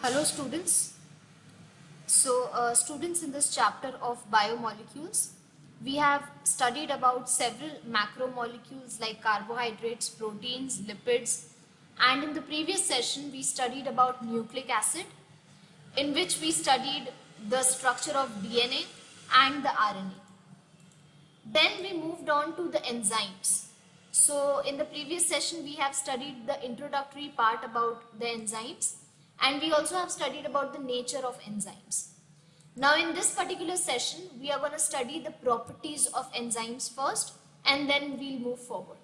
Hello students. Students, in this chapter of biomolecules, we have studied about several macromolecules like carbohydrates, proteins, lipids, and in the previous session we studied about nucleic acid, in which we studied the structure of DNA and the RNA. Then we moved on to the enzymes. So in the previous session we have studied the introductory part about the enzymes, and we also have studied about the nature of enzymes. Now in this particular session we are going to study the properties of enzymes first, and then we'll move forward.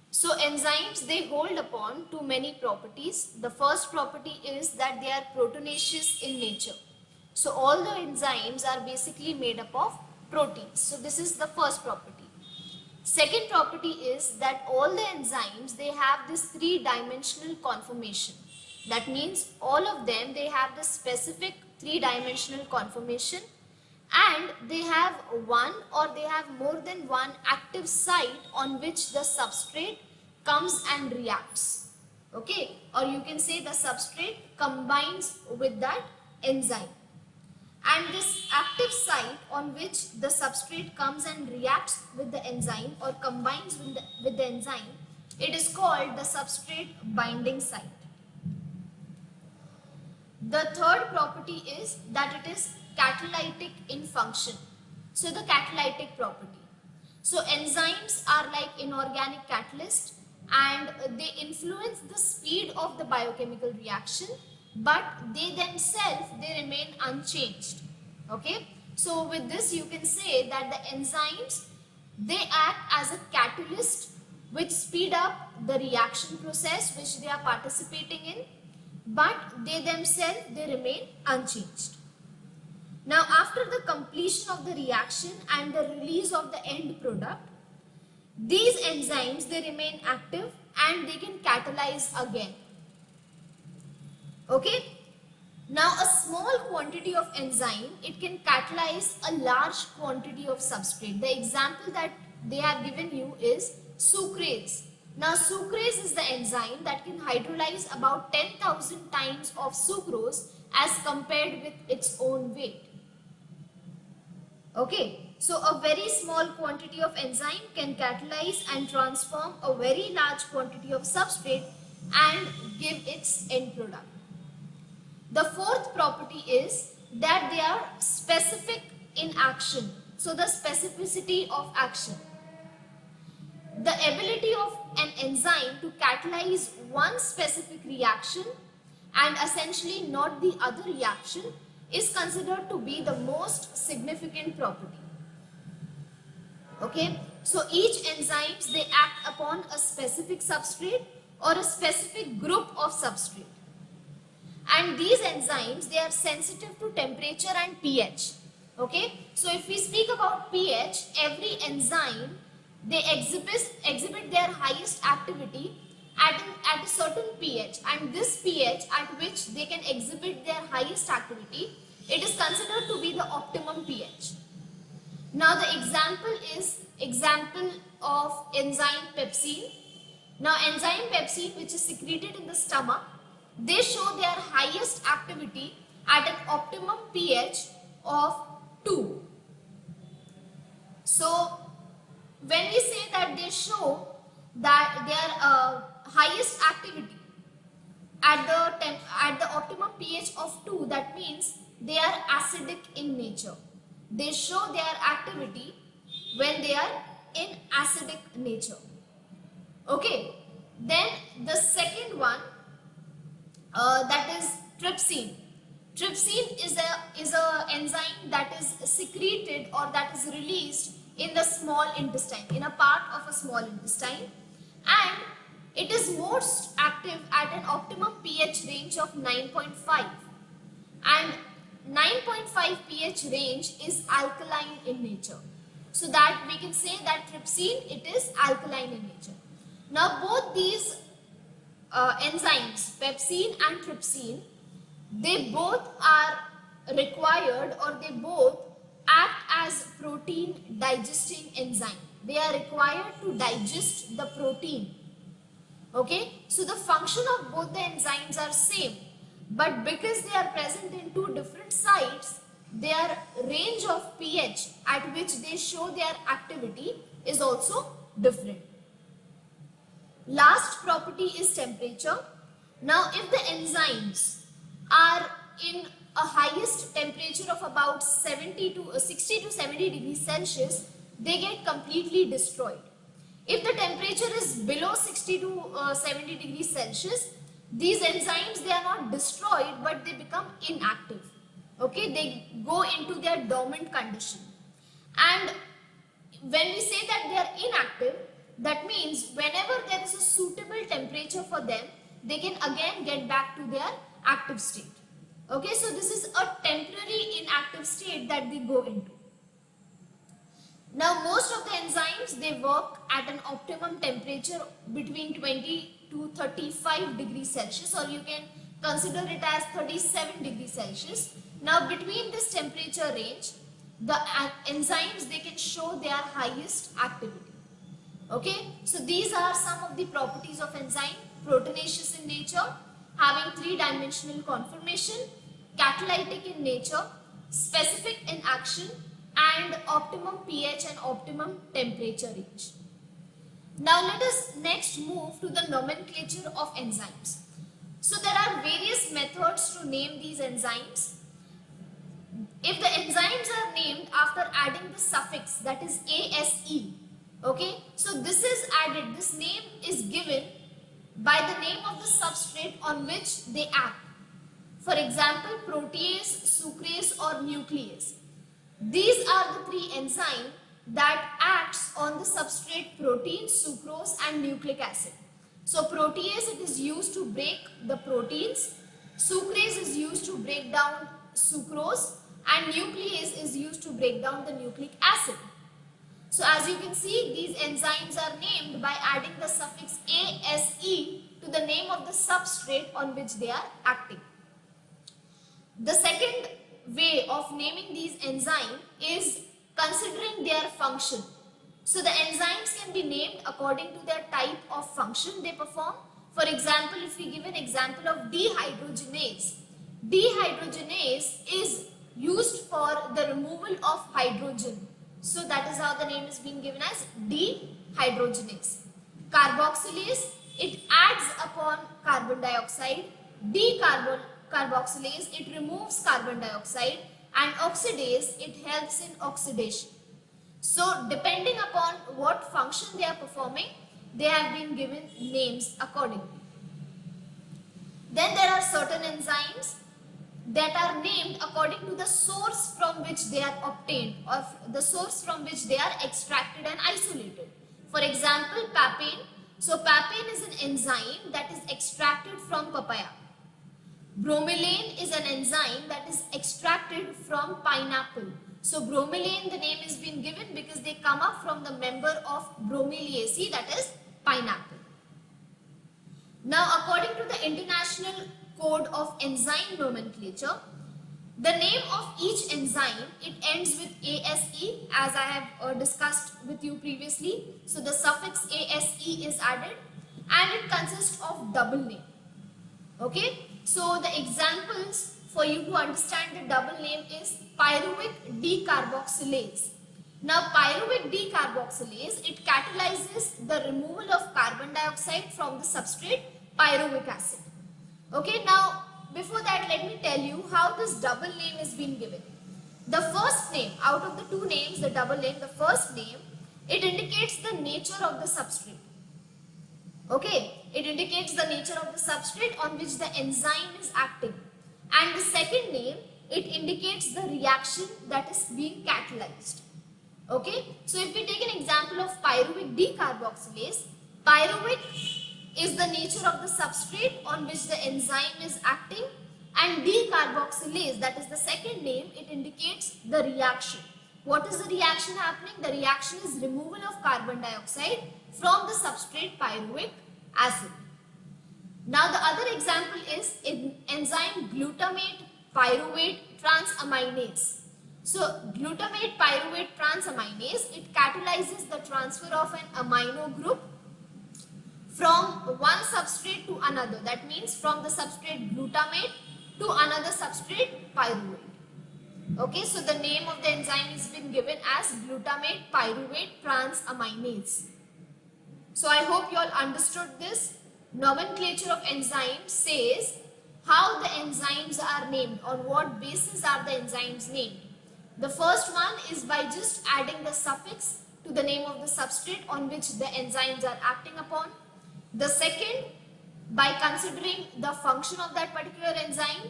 So enzymes, they hold upon to many properties. The first property is that they are proteinaceous in nature. So all the enzymes are basically made up of proteins. So this is the first property. Second property is that all the enzymes, they have this three-dimensional conformation. That means all of them, they have the specific three-dimensional conformation, and they have one or they have more than one active site on which the substrate comes and reacts. Okay, or you can say the substrate combines with that enzyme. And this active site on which the substrate comes and reacts with the enzyme or combines with the enzyme, it is called the substrate binding site. The third property is that it is catalytic in function. So the catalytic property. So enzymes are like inorganic catalysts, and they influence the speed of the biochemical reaction, but they themselves, they remain unchanged. Okay, so with this you can say that the enzymes, they act as a catalyst which speed up the reaction process which they are participating in, but they themselves, they remain unchanged. Now after the completion of the reaction and the release of the end product, these enzymes, they remain active and they can catalyze again. Okay. Now a small quantity of enzyme, it can catalyze a large quantity of substrate. The example that they have given you is sucrase. Now sucrase is the enzyme that can hydrolyze about 10,000 times of sucrose as compared with its own weight. Okay, so a very small quantity of enzyme can catalyze and transform a very large quantity of substrate and give its end product. The fourth property is that they are specific in action. So the specificity of action. The ability of an enzyme to catalyze one specific reaction and essentially not the other reaction is considered to be the most significant property. Okay, so each enzymes, they act upon a specific substrate or a specific group of substrate. And these enzymes, they are sensitive to temperature and pH. Okay, so if we speak about pH, every enzyme, they exhibit their highest activity at a certain pH, and this pH at which they can exhibit their highest activity, it is considered to be the optimum pH. Now the example of enzyme pepsin. Now enzyme pepsin, which is secreted in the stomach, they show their highest activity at an optimum pH of 2. So when we say that they show that their highest activity at the optimum pH of 2, that means they are acidic in nature. They show their activity when they are in acidic nature. Okay, then the second one, that is trypsin. Trypsin is a enzyme that is secreted or that is released in the small intestine, in a part of a small intestine, and it is most active at an optimum pH range of 9.5, and 9.5 pH range is alkaline in nature. So that we can say that trypsin, it is alkaline in nature. Now both these enzymes, pepsin and trypsin, they both are required or they both act as protein digesting enzyme. They are required to digest the protein. Okay, so the function of both the enzymes are same, but because they are present in two different sites, their range of pH at which they show their activity is also different. Last property is temperature. Now if the enzymes are in a highest temperature of about 60 to 70 degrees Celsius, they get completely destroyed. If the temperature is below 60 to 70 degrees Celsius, these enzymes, they are not destroyed, but they become inactive. Okay, they go into their dormant condition. And when we say that they are inactive, that means whenever there is a suitable temperature for them, they can again get back to their active state. Okay, so this is a temporary inactive state that they go into. Now most of the enzymes, they work at an optimum temperature between 20 to 35 degrees Celsius, or you can consider it as 37 degrees Celsius. Now between this temperature range, the enzymes, they can show their highest activity. Okay, so these are some of the properties of enzyme: proteinaceous in nature, having three-dimensional conformation, catalytic in nature, specific in action, and optimum pH and optimum temperature range. Now let us next move to the nomenclature of enzymes. So there are various methods to name these enzymes. If the enzymes are named after adding the suffix, that is ase, okay, so this is added, this name is given by the name of the substrate on which they act. For example, protease, sucrase, or nuclease. These are the three enzymes that acts on the substrate protein, sucrose, and nucleic acid. So protease, it is used to break the proteins, sucrase is used to break down sucrose, and nuclease is used to break down the nucleic acid. So as you can see, these enzymes are named by adding the suffix ase to the name of the substrate on which they are acting. The second way of naming these enzymes is considering their function. So the enzymes can be named according to their type of function they perform. For example, if we give an example of dehydrogenase, dehydrogenase is used for the removal of hydrogen. So that is how the name is being given as dehydrogenase. Carboxylase, it adds upon carbon dioxide. Decarboxylase, it removes carbon dioxide. And oxidase, it helps in oxidation. So depending upon what function they are performing, they have been given names accordingly. Then there are certain enzymes that are named according to the source from which they are obtained, or the source from which they are extracted and isolated. For example, papain. So papain is an enzyme that is extracted from papaya. Bromelain is an enzyme that is extracted from pineapple. So bromelain, the name is being given because they come up from the member of Bromeliaceae, that is pineapple. Now according to the International Code of Enzyme Nomenclature, the name of each enzyme, it ends with ase, as I have discussed with you previously. So the suffix ase is added and it consists of double name. Okay, so the examples for you to understand the double name is pyruvic decarboxylase. Now pyruvic decarboxylase, it catalyzes the removal of carbon dioxide from the substrate pyruvic acid. Okay, now before that, let me tell you how this double name is being given. The first name, out of the two names, the double name, the first name, it indicates the nature of the substrate. Okay, it indicates the nature of the substrate on which the enzyme is acting. And the second name, it indicates the reaction that is being catalyzed. Okay, so if we take an example of pyruvic decarboxylase, pyruvic is the nature of the substrate on which the enzyme is acting, and decarboxylase, that is the second name, it indicates the reaction. What is the reaction happening? The reaction is removal of carbon dioxide from the substrate pyruvic acid. Now the other example is enzyme glutamate pyruvate transaminase. So glutamate pyruvate transaminase, it catalyzes the transfer of an amino group from one substrate to another. That means from the substrate glutamate to another substrate pyruvate. Okay, so the name of the enzyme has been given as glutamate pyruvate transaminase. So I hope you all understood this. Nomenclature of enzymes says how the enzymes are named, on what basis are the enzymes named. The first one is by just adding the suffix to the name of the substrate on which the enzymes are acting upon. The second, by considering the function of that particular enzyme.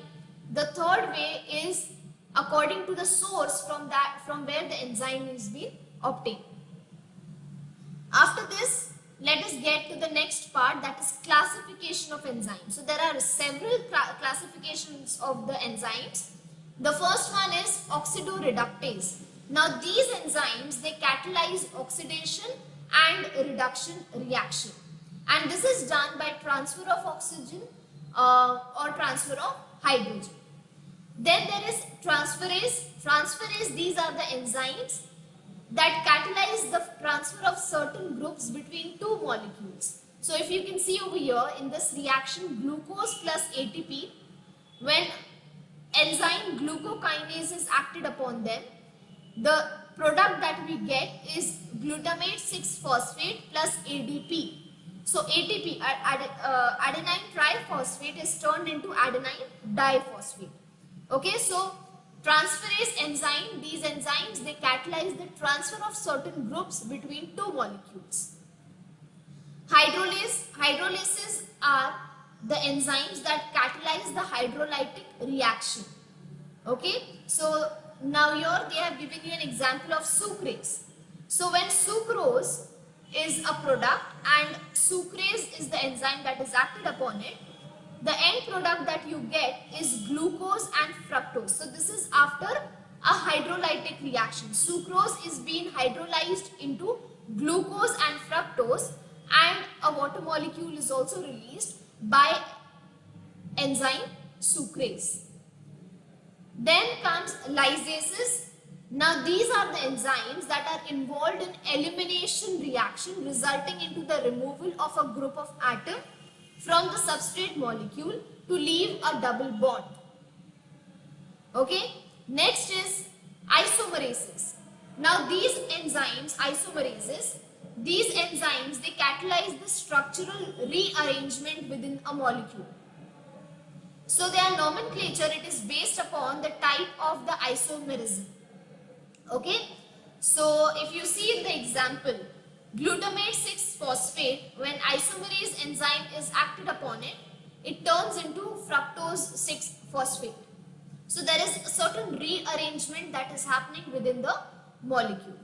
The third way is according to the source from where the enzyme is being obtained. After this, let us get to the next part, that is classification of enzymes. So there are several classifications of the enzymes. The first one is oxidoreductase. Now these enzymes, they catalyze oxidation and reduction reaction. And this is done by transfer of oxygen or transfer of hydrogen. Then there is transferase. Transferase, these are the enzymes that catalyze the transfer of certain groups between two molecules. So if you can see over here in this reaction, glucose plus ATP, when enzyme glucokinase is acted upon them, the product that we get is glutamate 6-phosphate plus ADP. So ATP, adenine triphosphate, is turned into adenine diphosphate. Okay, so transferase enzyme, these enzymes, they catalyze the transfer of certain groups between two molecules. Hydrolases are the enzymes that catalyze the hydrolytic reaction. Okay, so now here they have given you an example of sucrase. So when sucrose is a product and sucrase is the enzyme that is acted upon it, the end product that you get is glucose and fructose. So this is after a hydrolytic reaction. Sucrose is being hydrolyzed into glucose and fructose, and a water molecule is also released by enzyme sucrase. Then comes lysases. Now these are the enzymes that are involved in elimination reaction resulting into the removal of a group of atom from the substrate molecule to leave a double bond. Okay. Next is isomerases. Now these enzymes, isomerases, these enzymes, they catalyze the structural rearrangement within a molecule. So their nomenclature, it is based upon the type of the isomerism. Okay. So if you see in the example, glutamate 6-phosphate, when isomerase enzyme is acted upon it, it turns into fructose 6-phosphate. So there is a certain rearrangement that is happening within the molecule.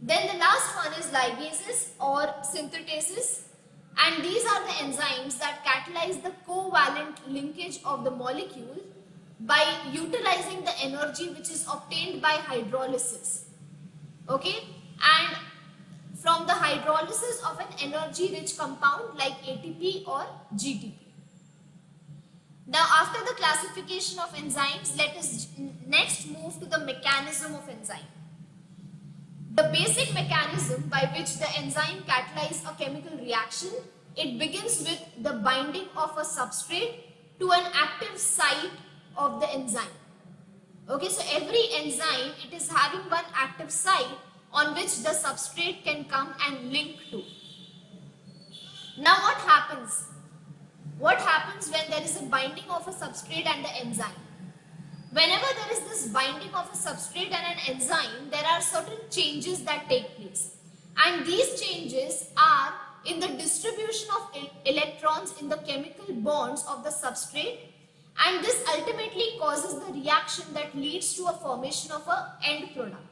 Then the last one is ligases or synthetases, and these are the enzymes that catalyze the covalent linkage of the molecule by utilizing the energy which is obtained by hydrolysis. Okay, and from the hydrolysis of an energy rich compound like ATP or GTP. Now after the classification of enzymes, let us next move to the mechanism of enzyme. The basic mechanism by which the enzyme catalyzes a chemical reaction, it begins with the binding of a substrate to an active site of the enzyme. Okay, so every enzyme, it is having one active site on which the substrate can come and link to. Now what happens? What happens when there is a binding of a substrate and the enzyme? Whenever there is this binding of a substrate and an enzyme, there are certain changes that take place. And these changes are in the distribution of electrons in the chemical bonds of the substrate, and this ultimately causes the reaction that leads to a formation of an end product.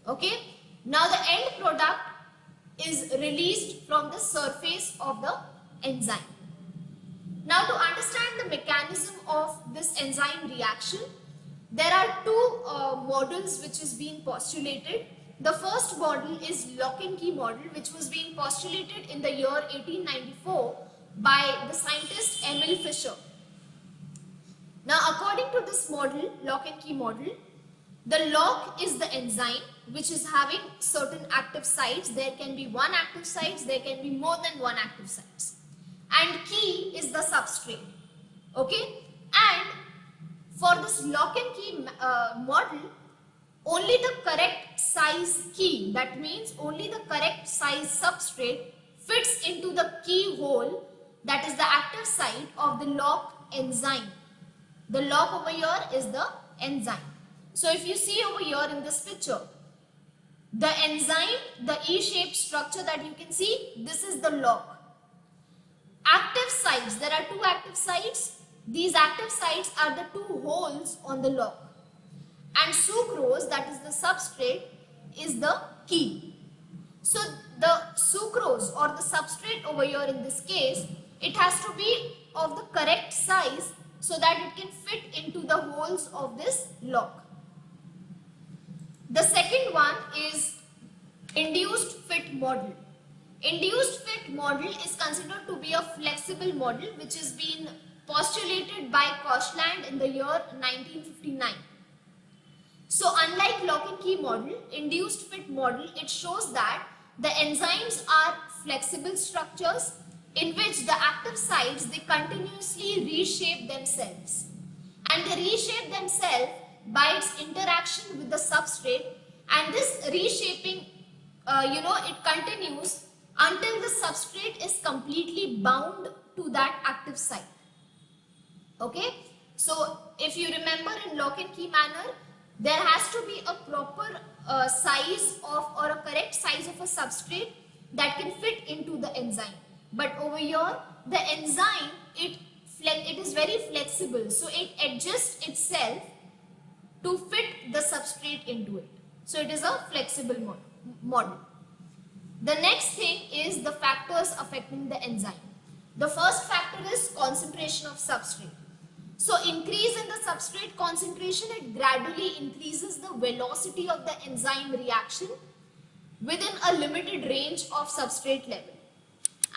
Okay, now the end product is released from the surface of the enzyme. Now to understand the mechanism of this enzyme reaction, there are two models which is being postulated. The first model is Lock-and-Key model, which was being postulated in the year 1894 by the scientist Emil Fischer. Now according to this model, Lock-and-Key model, The lock is the enzyme which is having certain active sites. There can be one active sites, there can be more than one active sites. And key is the substrate. Okay, and for this lock and key model, only the correct size key, that means only the correct size substrate fits into the keyhole, that is the active site of the lock enzyme. The lock over here is the enzyme. So if you see over here in this picture, the enzyme, the E-shaped structure that you can see, this is the lock. Active sites, there are two active sites. These active sites are the two holes on the lock. And sucrose, that is the substrate, is the key. So the sucrose or the substrate over here in this case, it has to be of the correct size so that it can fit into the holes of this lock. The second one is induced fit model. Induced fit model is considered to be a flexible model which has been postulated by Koshland in the year 1959. So unlike lock and key model, induced fit model, it shows that the enzymes are flexible structures in which the active sites, they continuously reshape themselves. And they reshape themselves by its interaction with the substrate, and this reshaping it continues until the substrate is completely bound to that active site. Okay, so if you remember in lock and key manner, there has to be a proper size of, or a correct size of a substrate that can fit into the enzyme. But over here, the enzyme, it is very flexible, so it adjusts itself to fit the substrate into it. So it is a flexible model. The next thing is the factors affecting the enzyme. The first factor is concentration of substrate. So increase in the substrate concentration, it gradually increases the velocity of the enzyme reaction within a limited range of substrate level.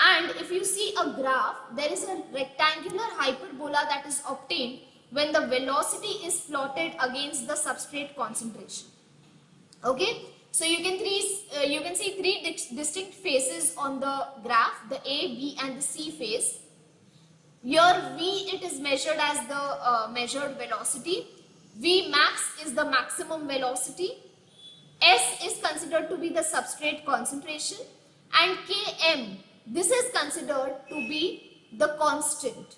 And if you see a graph, there is a rectangular hyperbola that is obtained when the velocity is plotted against the substrate concentration. Okay, so you can see three distinct phases on the graph, the A, B and the C phase. Here V, it is measured as the measured velocity. V max is the maximum velocity. S is considered to be the substrate concentration, and Km, this is considered to be the constant.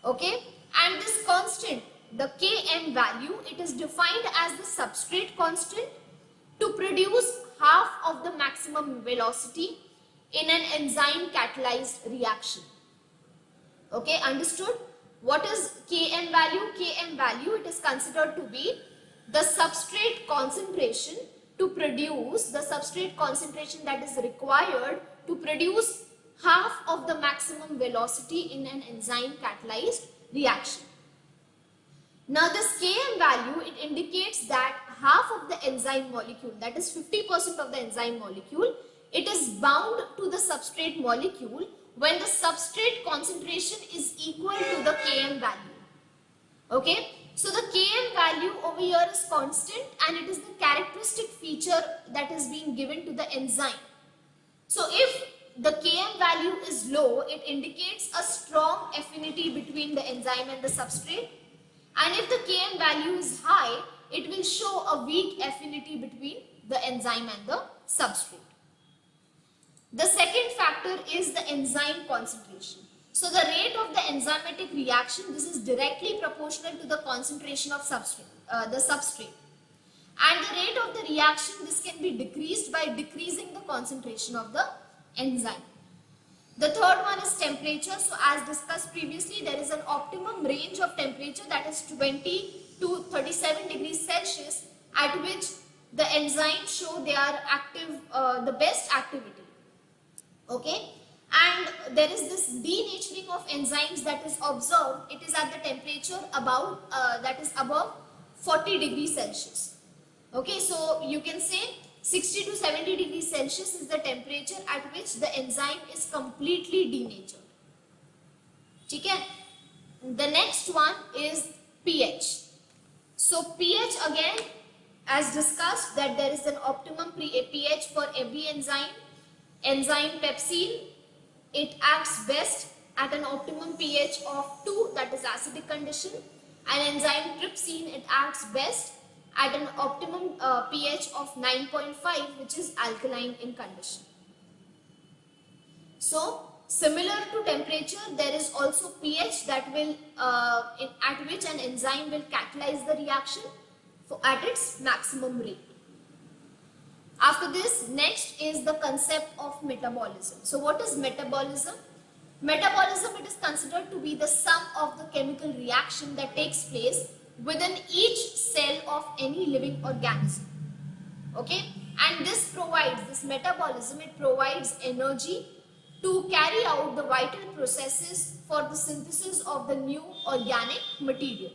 Okay, and this constant, the Km value, it is defined as the substrate constant to produce half of the maximum velocity in an enzyme catalyzed reaction. Okay, understood? What is Km value? Km value, it is considered to be the substrate concentration to produce, the substrate concentration that is required to produce half of the maximum velocity in an enzyme catalyzed reaction. Now this Km value, it indicates that half of the enzyme molecule, that is 50% of the enzyme molecule, it is bound to the substrate molecule when the substrate concentration is equal to the Km value. Okay, so the Km value over here is constant and it is the characteristic feature that is being given to the enzyme. So if the Km value is low, it indicates a strong affinity between the enzyme and the substrate. And if the Km value is high, it will show a weak affinity between the enzyme and the substrate. The second factor is the enzyme concentration. So the rate of the enzymatic reaction, this is directly proportional to the concentration of the substrate. And the rate of the reaction, this can be decreased by decreasing the concentration of the enzyme. The third one is temperature. So as discussed previously, there is an optimum range of temperature, that is 20 to 37 degrees Celsius, at which the enzymes show they are active, the best activity. Okay, and there is this denaturing of enzymes that is observed. It is at the temperature about that is above 40 degrees Celsius. Okay, so you can say 60 to 70 degrees Celsius is the temperature at which the enzyme is completely denatured. Okay? The next one is pH. So pH again, as discussed, that there is an optimum pH for every enzyme. Enzyme pepsine, it acts best at an optimum pH of 2, that is acidic condition, and enzyme trypsin, it acts best at an optimum pH of 9.5, which is alkaline in condition. So similar to temperature, there is also pH that will at which an enzyme will catalyze the reaction at its maximum rate. After this, next is the concept of metabolism. So what is metabolism? Metabolism, it is considered to be the sum of the chemical reaction that takes place within each cell of any living organism. Okay, and this metabolism, it provides energy to carry out the vital processes for the synthesis of the new organic material.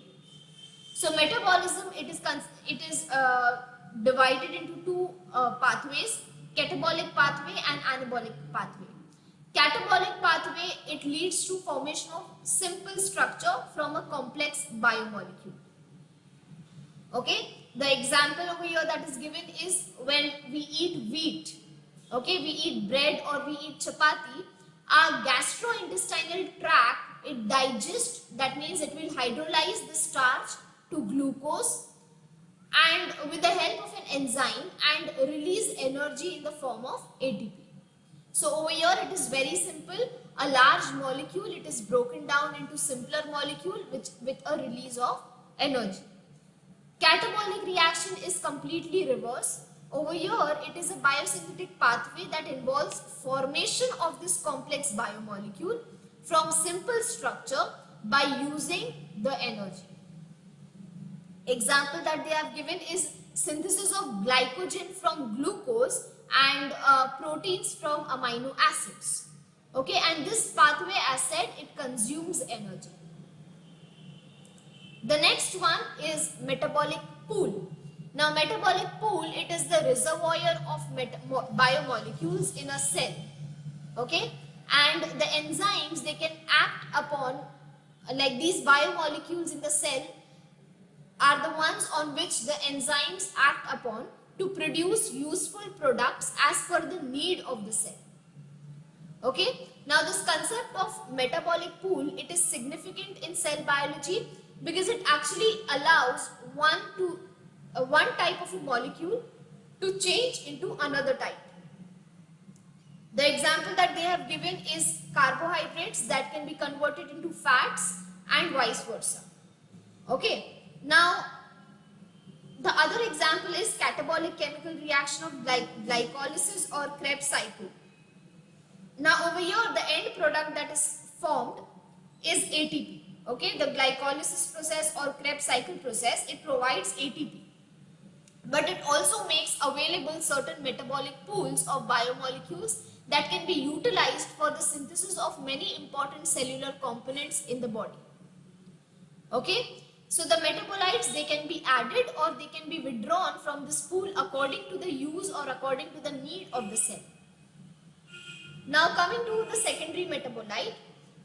So metabolism, it is divided into two pathways: catabolic pathway and anabolic pathway. Catabolic pathway, it leads to formation of simple structure from a complex biomolecule. Okay, the example over here that is given is when we eat wheat. Okay, we eat bread or we eat chapati, our gastrointestinal tract, it digests, that means it will hydrolyze the starch to glucose and with the help of an enzyme and release energy in the form of ATP. So over here it is very simple. A large molecule, it is broken down into simpler molecule with a release of energy. Catabolic reaction is completely reverse. Over here it is a biosynthetic pathway that involves formation of this complex biomolecule from simple structure by using the energy. Example that they have given is synthesis of glycogen from glucose and proteins from amino acids. Okay, and this pathway, as said, it consumes energy. The next one is metabolic pool. Now metabolic pool, it is the reservoir of biomolecules in a cell. Okay, and the enzymes, they can act upon, like these biomolecules in the cell are the ones on which the enzymes act upon to produce useful products as per the need of the cell. Okay, now this concept of metabolic pool, it is significant in cell biology because it actually allows one type of a molecule to change into another type. The example that they have given is carbohydrates that can be converted into fats and vice versa. Okay, now the other example is catabolic chemical reaction of glycolysis or Krebs cycle. Now over here the end product that is formed is ATP. Okay, the glycolysis process or Krebs cycle process, it provides ATP. But it also makes available certain metabolic pools of biomolecules that can be utilized for the synthesis of many important cellular components in the body. Okay, so the metabolites, they can be added or they can be withdrawn from this pool according to the use or according to the need of the cell. Now coming to the secondary metabolite.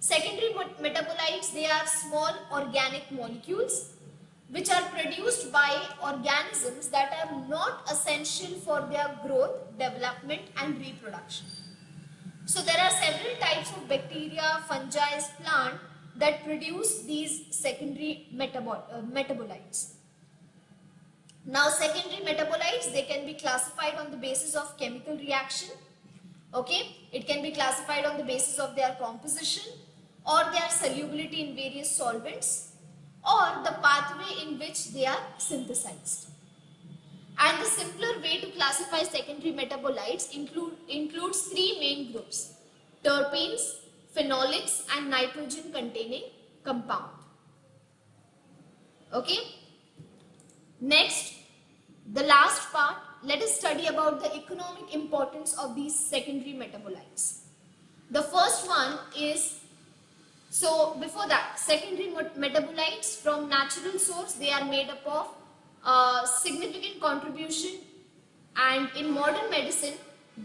Secondary metabolites, they are small organic molecules which are produced by organisms that are not essential for their growth, development and reproduction. So there are several types of bacteria, fungi, plant that produce these secondary metabolites. Now secondary metabolites, they can be classified on the basis of chemical reaction. Okay, it can be classified on the basis of their composition or their solubility in various solvents or the pathway in which they are synthesized. And the simpler way to classify secondary metabolites includes three main groups: terpenes, phenolics and nitrogen containing compound. Okay, next, the last part, let us study about the economic importance of these secondary metabolites. The first one is, so before that, secondary metabolites from natural source, they are made up of significant contribution, and in modern medicine,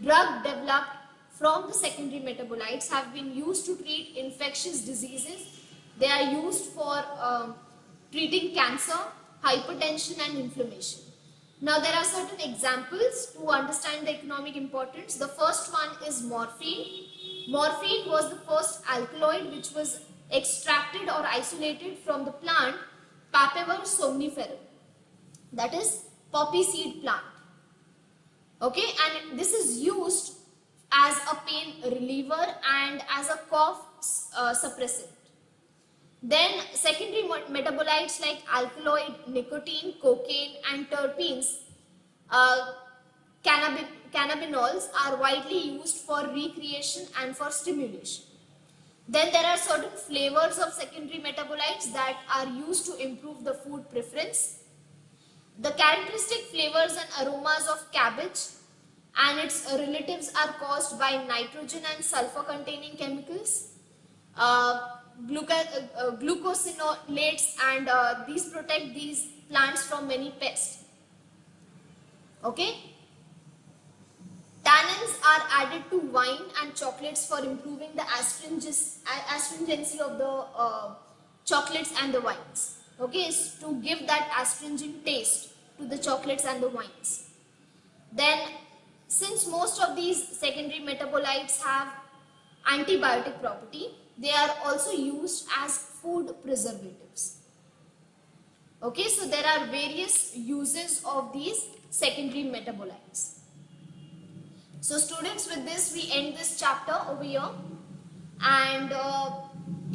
drug developed from the secondary metabolites have been used to treat infectious diseases. They are used for treating cancer, hypertension and inflammation. Now there are certain examples to understand the economic importance. The first one is morphine. Morphine was the first alkaloid which was extracted or isolated from the plant Papaver somniferum, that is poppy seed plant. Okay, and this is used as a pain reliever and as a cough suppressant. Then secondary metabolites like alkaloid, nicotine, cocaine and terpenes, cannabinoids are widely used for recreation and for stimulation. Then there are certain flavors of secondary metabolites that are used to improve the food preference. The characteristic flavors and aromas of cabbage and its relatives are caused by nitrogen and sulfur containing chemicals. Glucosinolates, and these protect these plants from many pests. Okay. Tannins are added to wine and chocolates for improving the astringency of the chocolates and the wines. Okay, to give that astringent taste to the chocolates and the wines. Then, since most of these secondary metabolites have antibiotic property, they are also used as food preservatives. Okay, so there are various uses of these secondary metabolites. So students, with this we end this chapter over here, and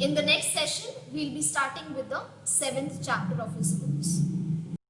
in the next session we'll be starting with the 7th chapter of your syllabus.